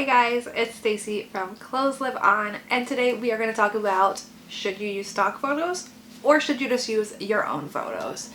Hi guys, it's Stacy from Clothes Live On, and today we are going to talk about should you use stock photos or should you just use your own photos.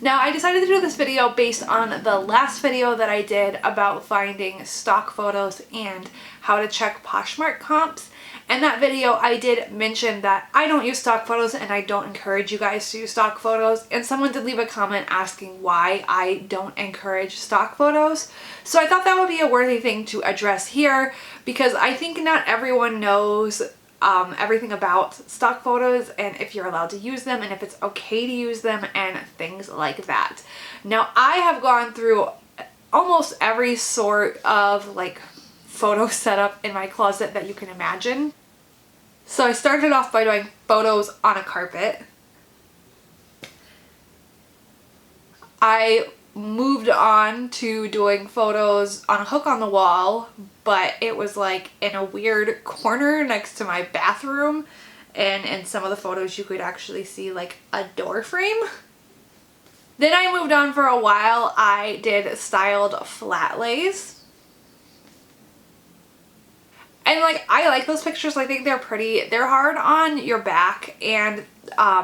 Now, I decided to do this video based on the last video that I did about finding stock photos and how to check Poshmark comps. In that video, I did mention that I don't use stock photos and I don't encourage you guys to use stock photos. And someone did leave a comment asking why I don't encourage stock photos. So I thought that would be a worthy thing to address here because I think not everyone knows everything about stock photos and if you're allowed to use them and if it's okay to use them and things like that. Now, I have gone through almost every sort of photo setup in my closet that you can imagine. So I started off by doing photos on a carpet. I moved on to doing photos on a hook on the wall, but it was like in a weird corner next to my bathroom, and in some of the photos you could actually see like a door frame. Then I moved on for a while. I did styled flat lays. And I like those pictures. I think they're pretty. They're hard on your back and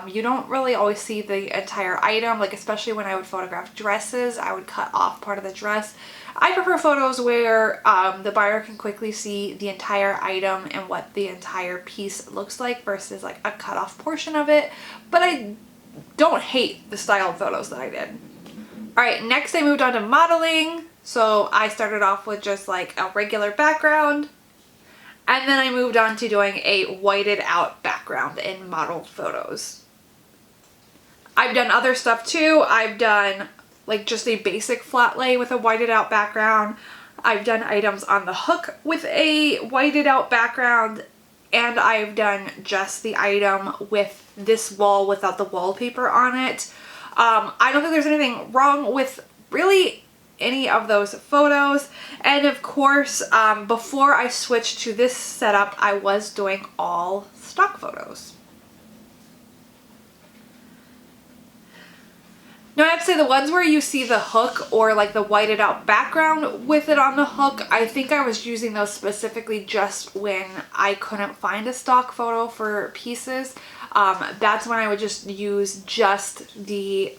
you don't really always see the entire item. Especially when I would photograph dresses, I would cut off part of the dress. I prefer photos where the buyer can quickly see the entire item and what the entire piece looks like versus a cut off portion of it. But I don't hate the styled photos that I did. Alright, next I moved on to modeling. So I started off with just a regular background. And then I moved on to doing a whited out background in model photos. I've done other stuff too. I've done just a basic flat lay with a whited out background. I've done items on the hook with a whited out background. And I've done just the item with this wall without the wallpaper on it. I don't think there's anything wrong with really any of those photos. And of course, before I switched to this setup, I was doing all stock photos. Now I have to say the ones where you see the hook or the whited out background with it on the hook, I think I was using those specifically just when I couldn't find a stock photo for pieces. That's when I would just use just the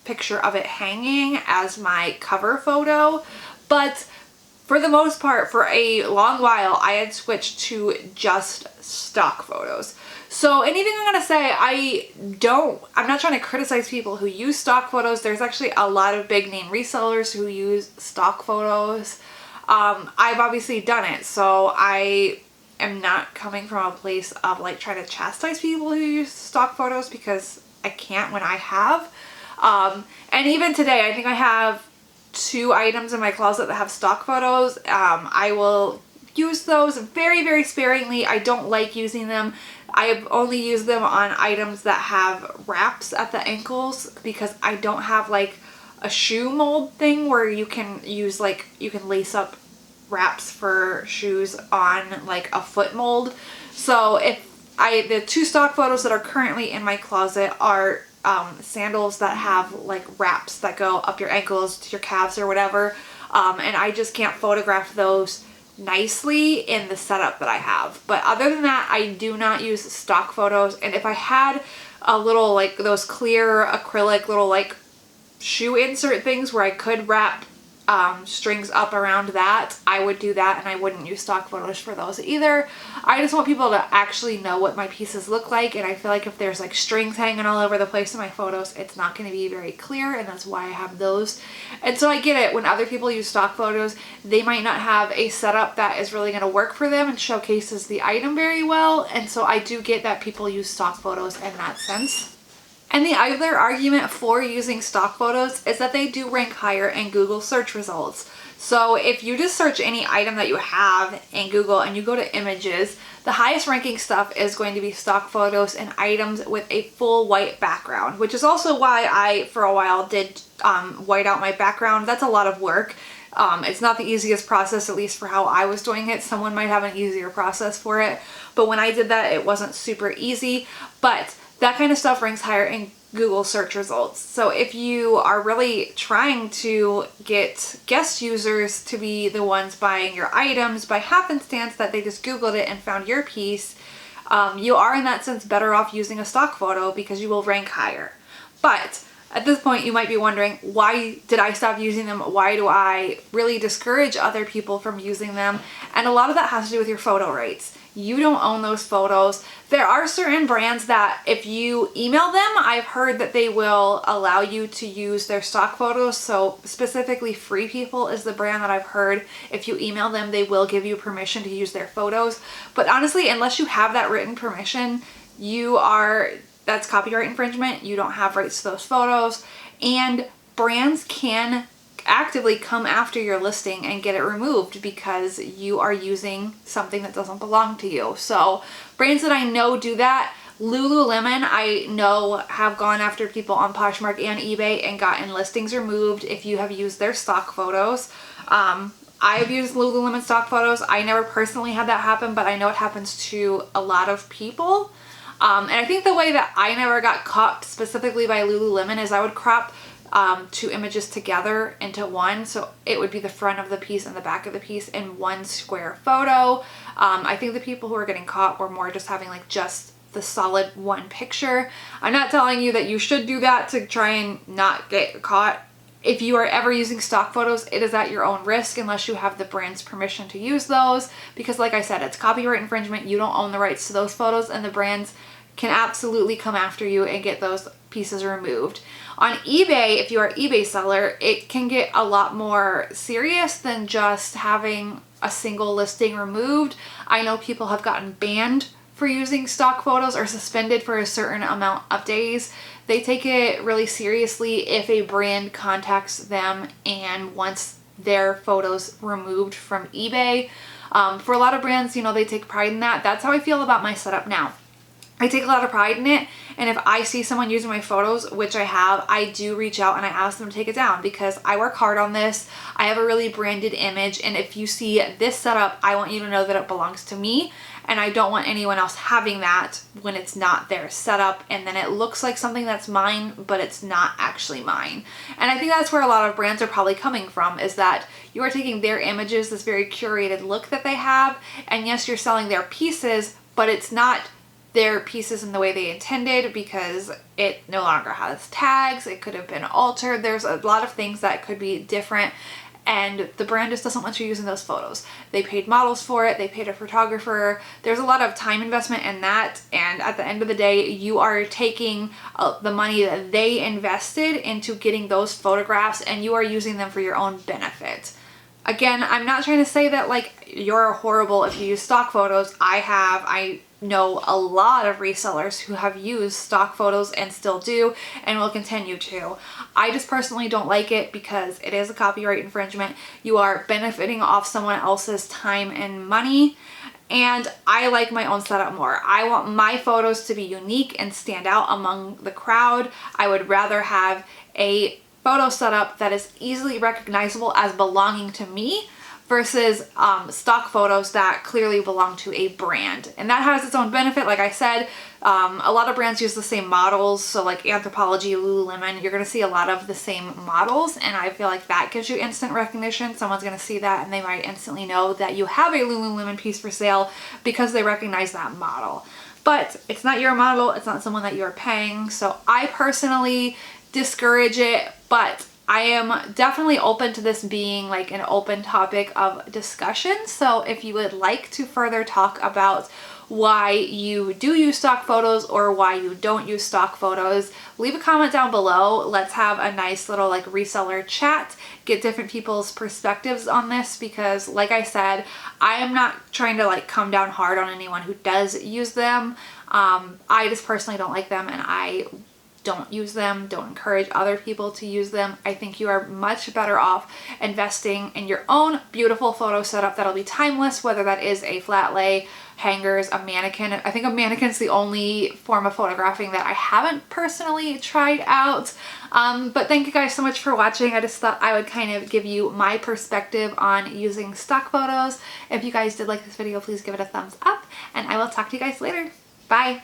picture of it hanging as my cover photo. But for the most part, for a long while, I had switched to just stock photos. So anything I'm gonna say, I'm not trying to criticize people who use stock photos. There's actually a lot of big name resellers who use stock photos. I've obviously done it, so I am not coming from a place of trying to chastise people who use stock photos because I can't when I have. And even today, I think I have 2 items in my closet that have stock photos. I will use those very, very sparingly. I don't like using them. I have only used them on items that have wraps at the ankles because I don't have a shoe mold thing where you can use you can lace up wraps for shoes on a foot mold. So the 2 stock photos that are currently in my closet are sandals that have wraps that go up your ankles to your calves or whatever, and I just can't photograph those nicely in the setup that I have. But other than that, I do not use stock photos. And if I had a little those clear acrylic little shoe insert things where I could wrap strings up around that, I would do that, and I wouldn't use stock photos for those either. I just want people to actually know what my pieces look like, and I feel like if there's strings hanging all over the place in my photos, it's not going to be very clear, and that's why I have those. And so I get it, when other people use stock photos, they might not have a setup that is really going to work for them and showcases the item very well, and so I do get that people use stock photos in that sense. And the other argument for using stock photos is that they do rank higher in Google search results. So if you just search any item that you have in Google and you go to images, the highest ranking stuff is going to be stock photos and items with a full white background, which is also why I, for a while, did white out my background. That's a lot of work. It's not the easiest process, at least for how I was doing it. Someone might have an easier process for it. But when I did that, it wasn't super easy. But that kind of stuff ranks higher in Google search results. So if you are really trying to get guest users to be the ones buying your items by happenstance that they just Googled it and found your piece, you are in that sense better off using a stock photo because you will rank higher. But at this point, you might be wondering, why did I stop using them? Why do I really discourage other people from using them? And a lot of that has to do with your photo rights. You don't own those photos. There are certain brands that if you email them, I've heard that they will allow you to use their stock photos. So specifically Free People is the brand that I've heard. If you email them, they will give you permission to use their photos. But honestly, unless you have that written permission, that's copyright infringement. You don't have rights to those photos, and brands can actively come after your listing and get it removed because you are using something that doesn't belong to you. So brands that I know do that, Lululemon, I know have gone after people on Poshmark and eBay and gotten listings removed if you have used their stock photos. I've used Lululemon stock photos. I never personally had that happen, but I know it happens to a lot of people. And I think the way that I never got caught specifically by Lululemon is I would crop two images together into one. So it would be the front of the piece and the back of the piece in one square photo. I think the people who were getting caught were more just having like just the solid one picture. I'm not telling you that you should do that to try and not get caught. If you are ever using stock photos, it is at your own risk unless you have the brand's permission to use those. Because like I said, it's copyright infringement. You don't own the rights to those photos, and the brands can absolutely come after you and get those pieces removed. On eBay, if you are an eBay seller, it can get a lot more serious than just having a single listing removed. I know people have gotten banned for using stock photos or suspended for a certain amount of days. They take it really seriously if a brand contacts them and wants their photos removed from eBay. For a lot of brands, they take pride in that. That's how I feel about my setup now. I take a lot of pride in it, and if I see someone using my photos, which I have, I do reach out and I ask them to take it down because I work hard on this. I have a really branded image, and if you see this setup, I want you to know that it belongs to me, and I don't want anyone else having that when it's not their setup, and then it looks like something that's mine, but it's not actually mine. And I think that's where a lot of brands are probably coming from, is that you are taking their images, this very curated look that they have, and yes, you're selling their pieces, but it's not their pieces in the way they intended because it no longer has tags. It could have been altered. There's a lot of things that could be different, and the brand just doesn't want you using those photos. They paid models for it. They paid a photographer. There's a lot of time investment in that, and at the end of the day, you are taking the money that they invested into getting those photographs, and you are using them for your own benefit. Again, I'm not trying to say that like you're horrible if you use stock photos. I know a lot of resellers who have used stock photos and still do and will continue to. I just personally don't like it because it is a copyright infringement. You are benefiting off someone else's time and money, and I like my own setup more. I want my photos to be unique and stand out among the crowd. I would rather have a photo setup that is easily recognizable as belonging to me versus stock photos that clearly belong to a brand. And that has its own benefit. Like I said, a lot of brands use the same models. So like Anthropologie, Lululemon, you're going to see a lot of the same models. And I feel like that gives you instant recognition. Someone's going to see that and they might instantly know that you have a Lululemon piece for sale because they recognize that model. But it's not your model. It's not someone that you're paying. So I personally discourage it, but I am definitely open to this being like an open topic of discussion. So if you would like to further talk about why you do use stock photos or why you don't use stock photos, leave a comment down below. Let's have a nice little like reseller chat, get different people's perspectives on this, because like I said, I am not trying to like come down hard on anyone who does use them. I just personally don't like them, and I don't use them, don't encourage other people to use them. I think you are much better off investing in your own beautiful photo setup that'll be timeless, whether that is a flat lay, hangers, a mannequin. I think a mannequin's the only form of photographing that I haven't personally tried out. But thank you guys so much for watching. I just thought I would kind of give you my perspective on using stock photos. If you guys did like this video, please give it a thumbs up, and I will talk to you guys later. Bye.